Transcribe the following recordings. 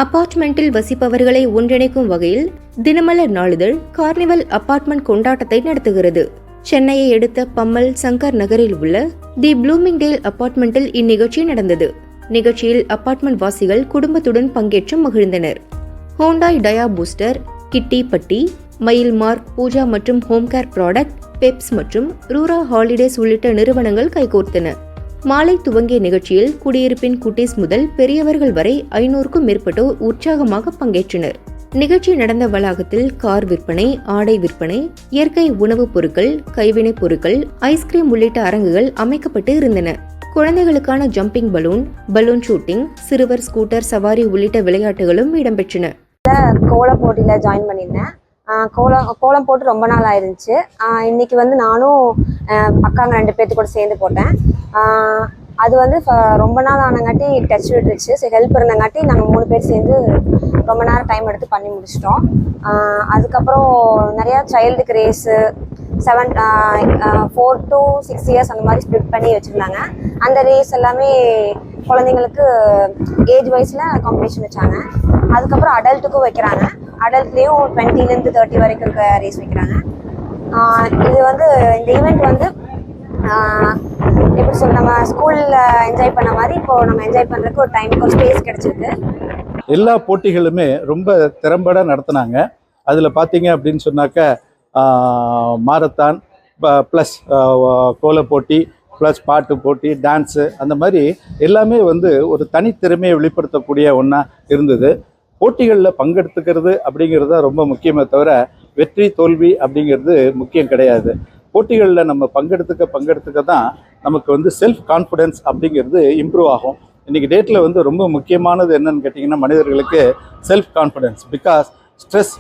அபார்ட்மெண்டில் வசிப்பவர்களை ஒன்றிணைக்கும் வகையில் தினமலர் நாளிதழ் கார்னிவல் அபார்ட்மெண்ட் கொண்டாட்டத்தை நடத்துகிறது. சென்னையை அடுத்த பம்மல் சங்கர் நகரில் உள்ள தி ப்ளூமிங்டேல் அபார்ட்மெண்டில் இந்நிகழ்ச்சி நடந்தது. நிகழ்ச்சியில் அபார்ட்மெண்ட் வாசிகள் குடும்பத்துடன் பங்கேற்று மகிழ்ந்தனர். ஹோண்டாய் டயா பூஸ்டர், கிட்டி பட்டி, மயில் மார்க், பூஜா மற்றும் ஹோம் கேர் ப்ராடக்ட், பெப்ஸ் மற்றும் ரூரா ஹாலிடேஸ் உள்ளிட்ட நிறுவனங்கள் கைகோர்த்தன. மாலை துவங்கிய நிகழ்ச்சியில் குடியிருப்பின் குட்டீஸ் முதல் பெரியவர்கள் வரை 500க்கும் மேற்பட்டோர் உற்சாகமாக பங்கேற்றனர். நிகழ்ச்சி நடந்த வளாகத்தில் கார் விற்பனை, ஆடை விற்பனை, இயற்கை உணவுப் பொருட்கள், கைவினைப் பொருட்கள், ஐஸ்கிரீம் உள்ளிட்ட அரங்குகள் அமைக்கப்பட்டு இருந்தன. குழந்தைகளுக்கான ஜம்பிங் பலூன், பலூன் ஷூட்டிங், சிறுவர் ஸ்கூட்டர் சவாரி உள்ளிட்ட விளையாட்டுகளும் இடம்பெற்றன. கோலம் போட்டியில் ஜாயின் பண்ணியிருந்தேன். கோலம் போட்டு ரொம்ப நாள் ஆயிருந்துச்சு. இன்னைக்கு வந்து நானும் அக்காங்க 2 பேர்த்து கூட சேர்ந்து போட்டேன். அது வந்து ரொம்ப நாள் ஆனங்காட்டி டச் விட்டுருச்சு. சரி, ஹெல்ப் இருந்தங்காட்டி நாங்கள் 3 பேர் சேர்ந்து ரொம்ப நேரம் டைம் எடுத்து பண்ணி முடிச்சிட்டோம். அதுக்கப்புறம் நிறையா சைல்டுக்கு ரேஸு 4 to 6 years அந்த மாதிரி ஸ்ப்ளிட் பண்ணி வச்சுருந்தாங்க. அந்த ரேஸ் எல்லாமே குழந்தைங்களுக்கு ஏஜ் வைஸில் காம்படிஷன் வச்சாங்க. அதுக்கப்புறம் அடல்ட்டுக்கும் வைக்கிறாங்க. அடல்ட்லேயும் 20 to 30 வரைக்கும் இருக்க ரேஸ் வைக்கிறாங்க. இது வந்து இந்த ஈவெண்ட் வந்து எப்படி சொல்ல, நம்ம ஸ்கூலில் என்ஜாய் பண்ண மாதிரி இப்போது நம்ம என்ஜாய் பண்ணுறதுக்கு ஒரு டைம், ஒரு ஸ்பேஸ் கிடச்சிருக்கு. எல்லா போட்டிகளுமே ரொம்ப திறம்பட நடத்தினாங்க. அதில் பார்த்தீங்க அப்படின்னு சொன்னாக்க மாரத்தான் ப்ளஸ் கோல போட்டி ப்ளஸ் பாட்டு போட்டி, டான்ஸு, அந்த மாதிரி எல்லாமே வந்து ஒரு தனித்திறமையை வெளிப்படுத்தக்கூடிய ஒன்றா இருந்தது. போட்டிகளில் பங்கெடுத்துக்கிறது அப்படிங்கிறது தான் ரொம்ப முக்கியமே தவிர வெற்றி தோல்வி அப்படிங்கிறது முக்கியம் கிடையாது. போட்டிகளில் நம்ம பங்கெடுத்துக்க தான் நமக்கு வந்து செல்ஃப் கான்ஃபிடென்ஸ் அப்படிங்கிறது இம்ப்ரூவ் ஆகும். இன்றைக்கி டேட்டில் வந்து ரொம்ப முக்கியமானது என்னன்னு கேட்டிங்கன்னா மனிதர்களுக்கு செல்ஃப் கான்ஃபிடென்ஸ். பிகாஸ் ஸ்ட்ரெஸ்,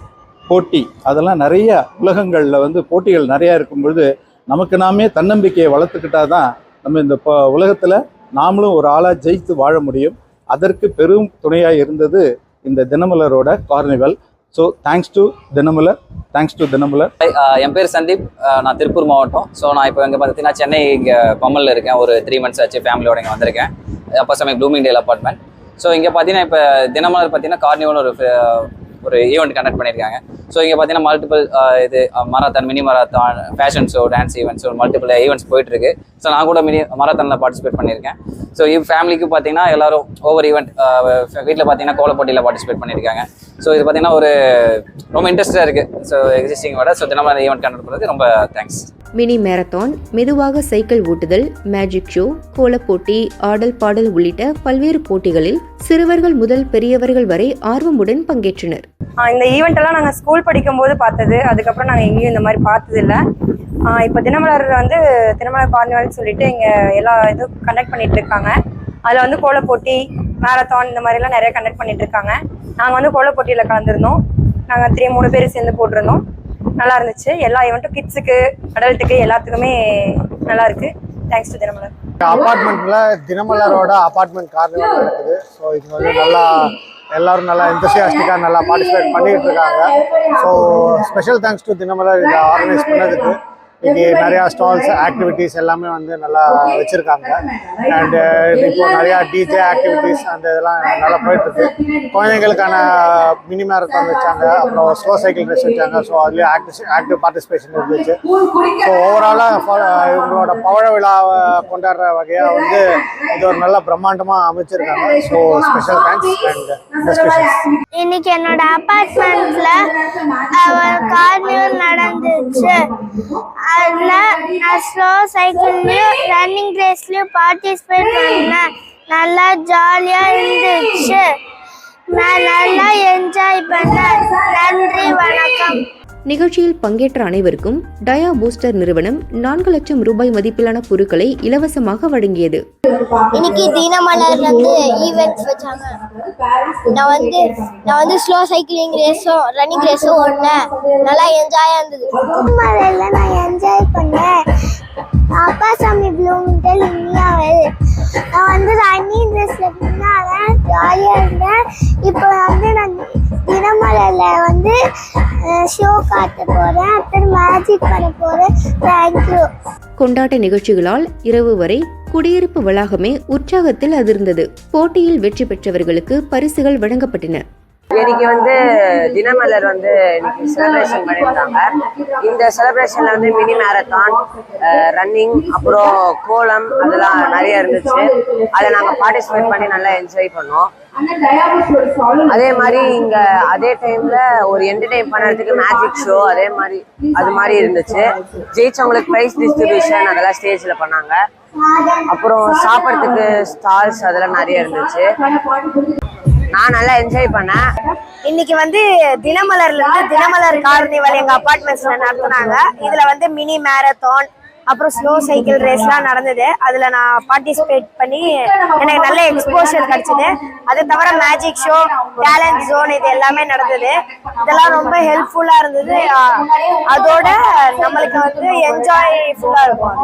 போட்டி அதெல்லாம் நிறைய உலகங்களில் வந்து போட்டிகள் நிறையா இருக்கும்பொழுது நமக்கு நாமே தன்னம்பிக்கையை வளர்த்துக்கிட்டா தான் நம்ம இந்த உலகத்தில் நாமளும் ஒரு ஆளாக ஜெயித்து வாழ முடியும். அதற்கு பெரும் துணையாக இருந்தது இந்த தினமலரோட carnival. So thanks to Dinamalar. என் பேர் சந்தீப், நான் திருப்பூர் மாவட்டம். ஸோ நான் இப்போ இங்கே பார்த்தீங்கன்னா சென்னை இங்கே பம்மலில் இருக்கேன். ஒரு 3 months ஆச்சு ஃபேமிலியோட இங்கே வந்திருக்கேன். அப்போ சமயம் ப்ளூமிங்டேல் அப்பார்ட்மெண்ட். ஸோ இங்கே பார்த்தீங்கன்னா இப்போ தினமலர் பார்த்தீங்கன்னா கார்னிவல் ஒரு ஈவெண்ட் கண்டக்ட் பண்ணியிருக்காங்க. ஸோ இங்கே பார்த்தீங்கன்னா மல்டிபிள் இது marathon, mini marathon, fashion show, dance events, multiple events போயிட்டுருக்கு. ஸோ நான் கூட மினி மராத்தானில் பார்ட்டிசிபேட் பண்ணியிருக்கேன். ஸோ ஃபேமிலிக்கு பார்த்தீங்கன்னா எல்லோரும் ஒவ்வொரு ஈவெண்ட், வீட்டில் பார்த்தீங்கன்னா கோல போட்டியில் பார்ட்டிசிபேட் பண்ணியிருக்காங்க. ஸோ இது பார்த்தீங்கன்னா ஒரு ரொம்ப இன்ட்ரெஸ்டாக இருக்குது. ஸோ எக்ஸிஸ்டிங் விட ஸோ தினமலர் ஈவெண்ட் கண்டக்ட் பண்ணுறது ரொம்ப தேங்க்ஸ். மினி மேரத்தான், மெதுவாக சைக்கிள் ஓட்டுதல், மேஜிக் ஷோ, கோலப்போட்டி, ஆடல் பாடல் உள்ளிட்ட பல்வேறு போட்டிகளில் சிறுவர்கள் முதல் பெரியவர்கள் வரை ஆர்வமுடன் பங்கேற்றனர். இந்த ஈவெண்ட் எல்லாம் நாங்கள் ஸ்கூல் படிக்கும் போது பார்த்தது. அதுக்கப்புறம் நாங்கள் எங்கேயும் இந்த மாதிரி பார்த்தது இல்லை. இப்போ தினமலர் வந்து தினமலர் கார்னிவல்னு சொல்லிட்டு இங்கே எல்லா இதுவும் கண்டக்ட் பண்ணிட்டு இருக்காங்க. அதில் வந்து கோலப்போட்டி, மேரத்தான் இந்த மாதிரிலாம் நிறைய கண்டக்ட் பண்ணிட்டு இருக்காங்க. நாங்கள் வந்து கோலப்போட்டியில் கலந்துருந்தோம். நாங்கள் 3 பேர் சேர்ந்து போட்டிருந்தோம். நல்லா இருந்துச்சு. எல்லா ஈவெண்ட்டும் கிட்ஸுக்கு, அடல்ட்டுக்கு எல்லாத்துக்குமே நல்லா இருக்கு. Thanks to Dinamalar. அபார்ட்மெண்ட்ல தினமலரோட அபார்ட்மெண்ட் கார்னிவல் நடக்குது. ஸோ இது வந்து நல்லா எல்லாரும் நல்லா எந்தசியாஸ்டிக்காக நல்லா பார்ட்டிசிபேட் பண்ணிக்கிட்டு இருக்காங்க. So special thanks to Dinamalar இதை ஆர்கனைஸ் பண்ணதுக்கு. இங்கே நிறையா ஸ்டால்ஸ், ஆக்டிவிட்டீஸ் எல்லாமே வந்து நல்லா வச்சுருக்காங்க. அண்டு இப்போ நிறையா டிஜே ஆக்டிவிட்டீஸ் அந்த இதெல்லாம் நல்லா போயிட்டுருக்கு. குழந்தைங்களுக்கான மினி மேரத்தான் வச்சாங்க, அப்புறம் ஸ்லோ சைக்கிள் ரேஸ் வச்சாங்க. ஸோ அதுலேயும் ஆக்டிவ் பார்ட்டிசிபேஷன் இருந்துச்சு. ஸோ ஓவராலாக இவங்களோட பவழ விழாவை கொண்டாடுற வகையாக வந்து இது ஒரு நல்ல பிரம்மாண்டமாக அமைச்சிருக்காங்க. So special thanks and discussions. இன்னைக்கு என்னோட அபார்ட்மெண்ட்ல கார்னிவல் நடந்துச்சு. அதில் நான் ஸ்லோ சைக்கிள்லையும் ரன்னிங் ரேஸ்லையும் பார்ட்டிசிபேட் பண்ணேன். நல்லா ஜாலியாக இருந்துச்சு. நான் நல்லா என்ஜாய் பண்ணேன். நன்றி, வணக்கம். நிகழ்ச்சியில் பங்கேற்ற அனைவருக்கும் டயா பூஸ்டர் நிறுவனம் 4 லட்சம் ரூபாய் மதிப்பிலான பொருட்களை இலவசமாக வழங்கியது. இன்னைக்கு தினமலர் வந்து ஈவெண்ட்ஸ் வச்சாங்க. நான் வந்து ஸ்லோ சைக்கிளிங் ரேஸும் ரன்னிங் ரேஸும் ஓடினேன். நல்லா என்ஜாயாக இருந்தது. தினமலர்ல நான் என்ஜாய் பண்ணேன். அப்பா சாமி ப்ளூமிங்டேல் இந்தியாவில் நான் வந்து ரன்னிங் ரேஸில் பின்னால ஜாலியாக இருந்தேன். இப்போ வந்து நான் தினமலரில் வந்து ஷோ காட்ட போகிறேன். அப்புறம் மேஜிக் பண்ண போகிறேன். தேங்க்யூ. கொண்டாட்ட நிகழ்ச்சிகளால் இரவு வரை குடியிருப்பு வளாகமே உற்சாகத்தில் அதிர்ந்தது. போட்டியில் வெற்றி பெற்றவர்களுக்கு பரிசுகள் வழங்கப்பட்டன. இன்னைக்கு தினமலர் இன்னைக்கு செலிப்ரேஷன் பண்ணியிருந்தாங்க. இந்த செலிப்ரேஷன்ல மினி மேரத்தான், ரன்னிங், அப்புறம் கோலம் அதெல்லாம் நிறைய இருந்துச்சு. அதை நாங்கள் பார்ட்டிசிபேட் பண்ணி நல்லா என்ஜாய் பண்ணோம். அதே மாதிரி இங்க அதே டைம்ல ஒரு என்டர்டெயின் பண்ணுறதுக்கு மேஜிக் ஷோ அது மாதிரி இருந்துச்சு. ஜெயிச்சவங்களுக்கு ப்ரைஸ் டிஸ்ட்ரிபியூஷன் அதெல்லாம் ஸ்டேஜ்ல பண்ணாங்க. அப்புறம் சாப்பிட்றதுக்கு ஸ்டால்ஸ் அதெல்லாம் நிறைய இருந்துச்சு. நான் நல்லா என்ஜாய் பண்ணேன். இன்னைக்கு தினமலர்ல இருந்து தினமலர் கார்னிவல் எங்க அபார்ட்மெண்ட்ஸ்ல நடத்துனாங்க. இதுல மினி மேரத்தான் அப்புறம் ஸ்லோ சைக்கிள் ரேஸ்லாம் நடந்தது. அதுல நான் பார்ட்டிசிபேட் பண்ணி எனக்கு நல்ல எக்ஸ்போஷர் கிடைச்சது. அது தவிர மேஜிக் ஷோ, டேலண்ட் ஜோன் இது எல்லாமே நடந்தது. இதெல்லாம் ரொம்ப ஹெல்ப்ஃபுல்லா இருந்தது. அதோட நம்மளுக்கு என்ஜாய்ஃபுல்லா இருக்கும்.